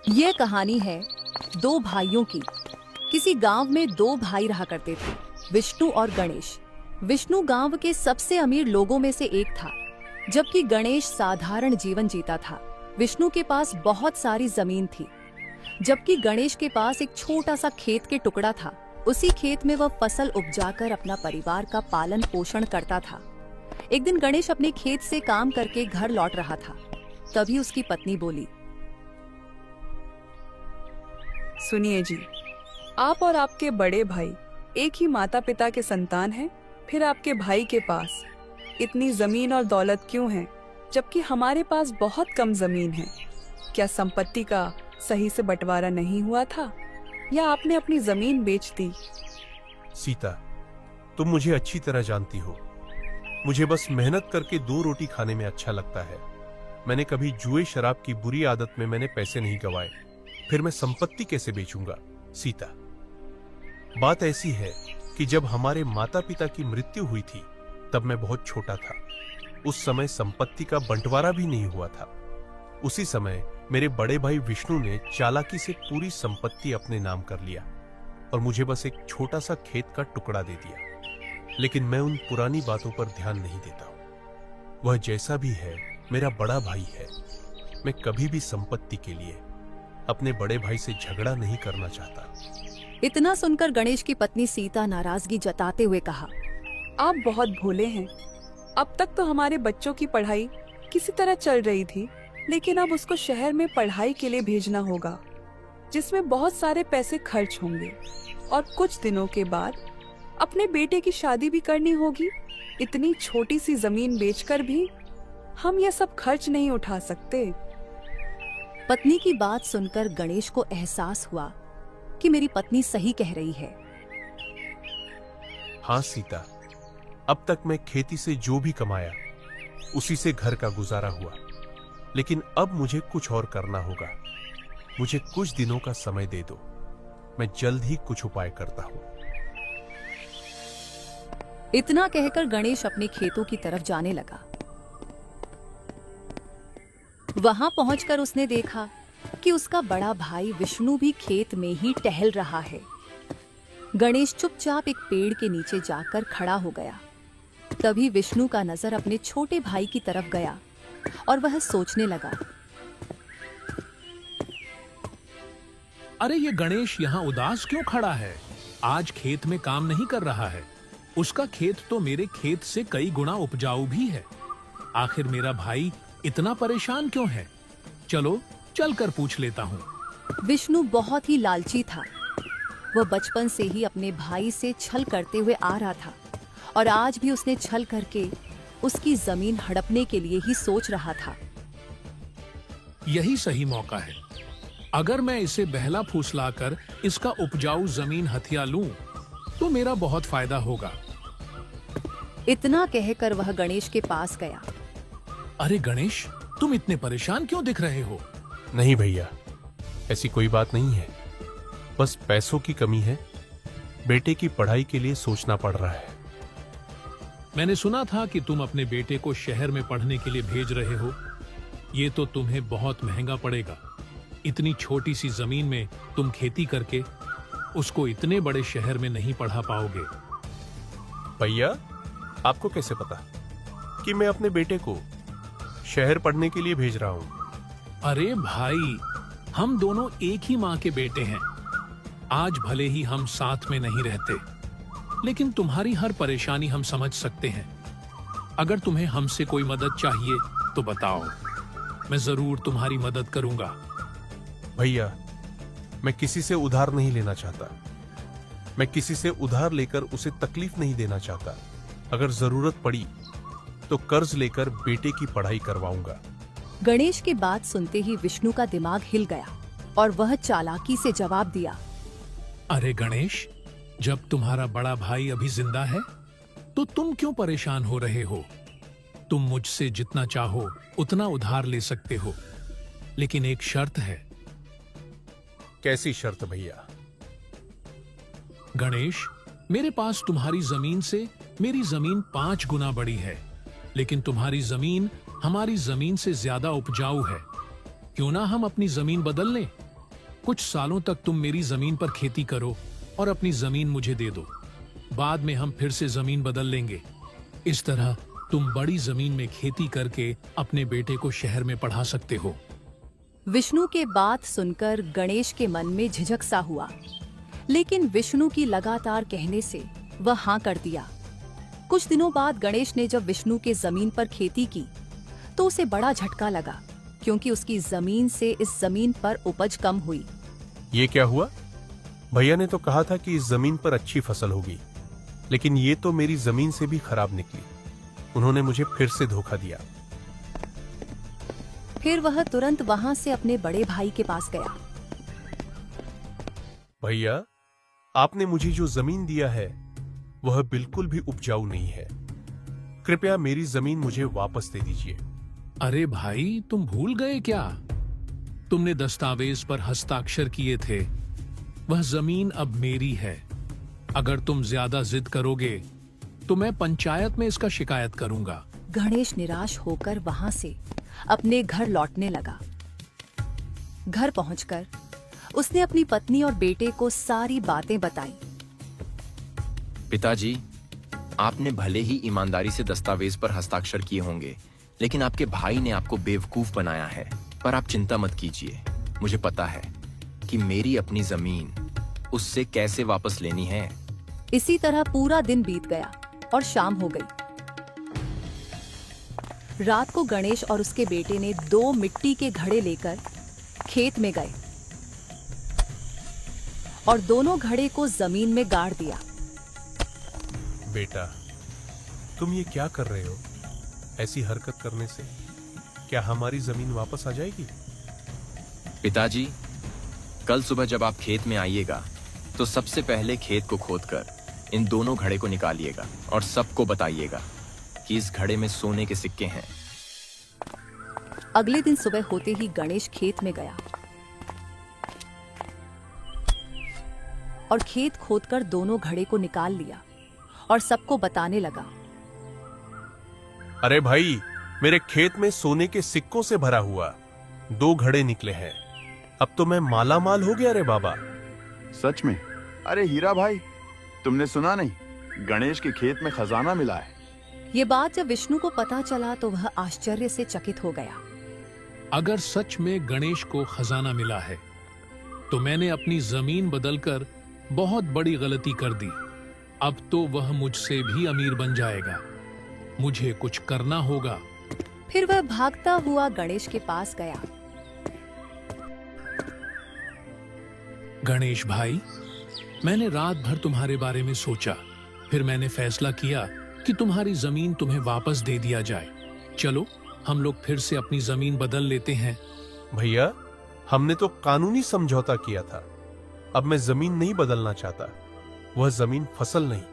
ये कहानी है दो भाइयों की। किसी गांव में दो भाई रहा करते थे, विष्णु और गणेश। विष्णु गांव के सबसे अमीर लोगों में से एक था, जबकि गणेश साधारण जीवन जीता था। विष्णु के पास बहुत सारी जमीन थी, जबकि गणेश के पास एक छोटा सा खेत के टुकड़ा था। उसी खेत में वह फसल उपजाकर अपना परिवार का पालन पोषण करता था। एक दिन गणेश अपने खेत से काम करके घर लौट रहा था। तभी उसकी पत्नी बोली, सुनिए जी, आप और आपके बड़े भाई एक ही माता पिता के संतान हैं, फिर आपके भाई के पास इतनी जमीन और दौलत क्यों है, जबकि हमारे पास बहुत कम जमीन है? क्या संपत्ति का सही से बंटवारा नहीं हुआ था, या आपने अपनी जमीन बेच दी? सीता, तुम मुझे अच्छी तरह जानती हो। मुझे बस मेहनत करके दो रोटी खाने में अच्छा लगता है। मैंने कभी जुए शराब की बुरी आदत में मैंने पैसे नहीं गंवाए, फिर मैं संपत्ति कैसे बेचूंगा? सीता, बात ऐसी है कि जब हमारे माता पिता की मृत्यु हुई थी तब मैं बहुत छोटा था। उस समय संपत्ति का बंटवारा भी नहीं हुआ था। उसी समय मेरे बड़े भाई विष्णु ने चालाकी से पूरी संपत्ति अपने नाम कर लिया और मुझे बस एक छोटा सा खेत का टुकड़ा दे दिया। लेकिन मैं उन पुरानी बातों पर ध्यान नहीं देता हूं। वह जैसा भी है मेरा बड़ा भाई है। मैं कभी भी संपत्ति के लिए अपने बड़े भाई से झगड़ा नहीं करना चाहता। इतना सुनकर गणेश की पत्नी सीता नाराजगी जताते हुए कहा, आप बहुत भोले हैं। अब तक तो हमारे बच्चों की पढ़ाई किसी तरह चल रही थी, लेकिन अब उसको शहर में पढ़ाई के लिए भेजना होगा, जिसमें बहुत सारे पैसे खर्च होंगे, और कुछ दिनों के बाद अपने बेटे की शादी भी करनी होगी। इतनी छोटी सी जमीन बेचकर भी हम ये सब खर्च नहीं उठा सकते। पत्नी की बात सुनकर गणेश को एहसास हुआ कि मेरी पत्नी सही कह रही है। हाँ सीता, अब तक मैं खेती से जो भी कमाया उसी से घर का गुजारा हुआ, लेकिन अब मुझे कुछ और करना होगा। मुझे कुछ दिनों का समय दे दो, मैं जल्द ही कुछ उपाय करता हूं। इतना कहकर गणेश अपने खेतों की तरफ जाने लगा। वहां पहुंचकर उसने देखा कि उसका बड़ा भाई विष्णु भी खेत में ही टहल रहा है। गणेश चुपचाप एक पेड़ के नीचे जाकर खड़ा हो गया। तभी विष्णु का नजर अपने छोटे भाई की तरफ गया और वह सोचने लगा, अरे ये गणेश यहाँ उदास क्यों खड़ा है? आज खेत में काम नहीं कर रहा है। उसका खेत तो मेरे खेत से कई गुना उपजाऊ भी है। आखिर मेरा भाई इतना परेशान क्यों है? चलो चलकर पूछ लेता हूँ। विष्णु बहुत ही लालची था। वह बचपन से ही अपने भाई से छल करते हुए आ रहा था और आज भी उसने छल करके उसकी जमीन हड़पने के लिए ही सोच रहा था। यही सही मौका है। अगर मैं इसे बहला फुसलाकर इसका उपजाऊ जमीन हथिया लूं, तो मेरा बहुत फायदा होगा। इतना कहकर वह गणेश के पास गया। अरे गणेश, तुम इतने परेशान क्यों दिख रहे हो? नहीं भैया, ऐसी कोई बात नहीं है। बस पैसों की कमी है। बेटे की पढ़ाई के लिए सोचना पड़ रहा है। मैंने सुना था कि तुम अपने बेटे को शहर में पढ़ने के लिए भेज रहे हो। ये तो तुम्हें बहुत महंगा पड़ेगा। इतनी छोटी सी जमीन में तुम खेती करके उसको इतने बड़े शहर में नहीं पढ़ा पाओगे। भैया, आपको कैसे पता कि मैं अपने बेटे को शहर पढ़ने के लिए भेज रहा हूं? अरे भाई, हम दोनों एक ही माँ के बेटे हैं। आज भले ही हम साथ में नहीं रहते, लेकिन तुम्हारी हर परेशानी हम समझ सकते हैं। अगर तुम्हें हमसे कोई मदद चाहिए तो बताओ, मैं जरूर तुम्हारी मदद करूंगा। भैया, मैं किसी से उधार नहीं लेना चाहता। मैं किसी से उधार लेकर उसे तकलीफ नहीं देना चाहता। अगर जरूरत पड़ी तो कर्ज लेकर बेटे की पढ़ाई करवाऊंगा। गणेश की बात सुनते ही विष्णु का दिमाग हिल गया और वह चालाकी से जवाब दिया, अरे गणेश, जब तुम्हारा बड़ा भाई अभी जिंदा है तो तुम क्यों परेशान हो रहे हो? तुम मुझसे जितना चाहो उतना उधार ले सकते हो, लेकिन एक शर्त है। कैसी शर्त भैया? गणेश, मेरे पास तुम्हारी जमीन से मेरी जमीन 5 गुना बड़ी है, लेकिन तुम्हारी जमीन हमारी जमीन से ज्यादा उपजाऊ है। क्यों ना हम अपनी जमीन बदल लें? कुछ सालों तक तुम मेरी जमीन पर खेती करो और अपनी जमीन मुझे दे दो। बाद में हम फिर से जमीन बदल लेंगे। इस तरह तुम बड़ी जमीन में खेती करके अपने बेटे को शहर में पढ़ा सकते हो। विष्णु के बात सुनकर गणेश के मन में झिझक सा हुआ, लेकिन विष्णु की लगातार कहने से वह हाँ कर दिया। कुछ दिनों बाद गणेश ने जब विष्णु के जमीन पर खेती की तो उसे बड़ा झटका लगा, क्योंकि उसकी जमीन से इस जमीन पर उपज कम हुई। ये क्या हुआ? भैया ने तो कहा था कि इस जमीन पर अच्छी फसल होगी, लेकिन ये तो मेरी जमीन से भी खराब निकली। उन्होंने मुझे फिर से धोखा दिया। फिर वह तुरंत वहां से अपने बड़े भाई के पास गया। भैया, आपने मुझे जो जमीन दिया है वह बिल्कुल भी उपजाऊ नहीं है। कृपया मेरी जमीन मुझे वापस दे दीजिए। अरे भाई, तुम भूल गए क्या? तुमने दस्तावेज पर हस्ताक्षर किए थे। वह जमीन अब मेरी है। अगर तुम ज्यादा जिद करोगे तो मैं पंचायत में इसका शिकायत करूंगा। गणेश निराश होकर वहां से अपने घर लौटने लगा। घर पहुंचकर उसने अपनी पत्नी और बेटे को सारी बातें बताई। पिताजी, आपने भले ही ईमानदारी से दस्तावेज पर हस्ताक्षर किए होंगे, लेकिन आपके भाई ने आपको बेवकूफ बनाया है। पर आप चिंता मत कीजिए, मुझे पता है कि मेरी अपनी जमीन उससे कैसे वापस लेनी है। इसी तरह पूरा दिन बीत गया और शाम हो गई। रात को गणेश और उसके बेटे ने 2 मिट्टी के घड़े लेकर खेत में गए और दोनों घड़े को जमीन में गाड़ दिया। बेटा, तुम ये क्या कर रहे हो? ऐसी हरकत करने से क्या हमारी जमीन वापस आ जाएगी? पिताजी, कल सुबह जब आप खेत में आइएगा तो सबसे पहले खेत को खोदकर इन दोनों घड़े को निकालिएगा और सबको बताइएगा कि इस घड़े में सोने के सिक्के हैं। अगले दिन सुबह होते ही गणेश खेत में गया और खेत खोदकर दोनों घड़े को निकाल लिया और सबको बताने लगा। अरे भाई, मेरे खेत में सोने के सिक्कों से भरा हुआ 2 घड़े निकले हैं। अब तो मैं माला माल हो गया रे बाबा। सच में? अरे हीरा भाई, तुमने सुना नहीं, गणेश के खेत में खजाना मिला है। ये बात जब विष्णु को पता चला तो वह आश्चर्य से चकित हो गया। अगर सच में गणेश को खजाना मिला है तो मैंने अपनी जमीन बदलकर बहुत बड़ी गलती कर दी। अब तो वह मुझसे भी अमीर बन जाएगा। मुझे कुछ करना होगा। फिर वह भागता हुआ गणेश के पास गया। गणेश भाई, मैंने रात भर तुम्हारे बारे में सोचा। फिर मैंने फैसला किया कि तुम्हारी जमीन तुम्हें वापस दे दिया जाए। चलो, हम लोग फिर से अपनी जमीन बदल लेते हैं। भैया, हमने तो कानूनी समझौता किया था। अब मैं जमीन नहीं बदलना चाहता। वह जमीन फसल नहीं,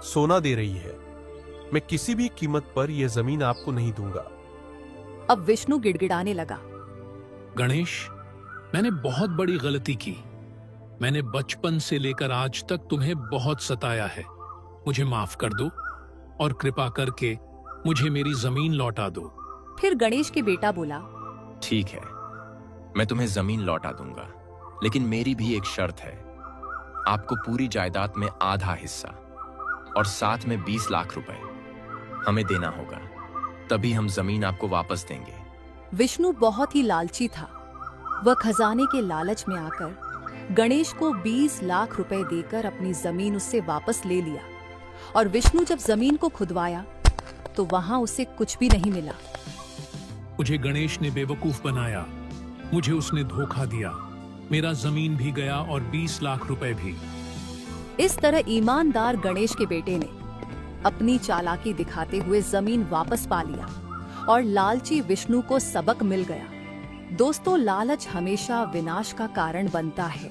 सोना दे रही है। मैं किसी भी कीमत पर यह जमीन आपको नहीं दूंगा। अब विष्णु गिड़गिड़ाने लगा। गणेश, मैंने बहुत बड़ी गलती की। मैंने बचपन से लेकर आज तक तुम्हें बहुत सताया है। मुझे माफ कर दो और कृपा करके मुझे मेरी जमीन लौटा दो। फिर गणेश के बेटा बोला, ठीक है, मैं तुम्हें जमीन लौटा दूंगा, लेकिन मेरी भी एक शर्त है। आपको पूरी जायदाद में आधा हिस्सा और साथ में 20 लाख रुपए हमें देना होगा, तभी हम जमीन आपको वापस देंगे। विष्णु बहुत ही लालची था। वह खजाने के लालच में आकर गणेश को 20 लाख रुपए देकर अपनी जमीन उससे वापस ले लिया। और विष्णु जब जमीन को खुदवाया तो वहां उसे कुछ भी नहीं मिला। मुझे गणेश ने बेवकूफ बनाया। मुझे उसने धोखा दिया। मेरा जमीन भी गया और 20 लाख रुपए भी। इस तरह ईमानदार गणेश के बेटे ने अपनी चालाकी दिखाते हुए जमीन वापस पा लिया और लालची विष्णु को सबक मिल गया। दोस्तों, लालच हमेशा विनाश का कारण बनता है।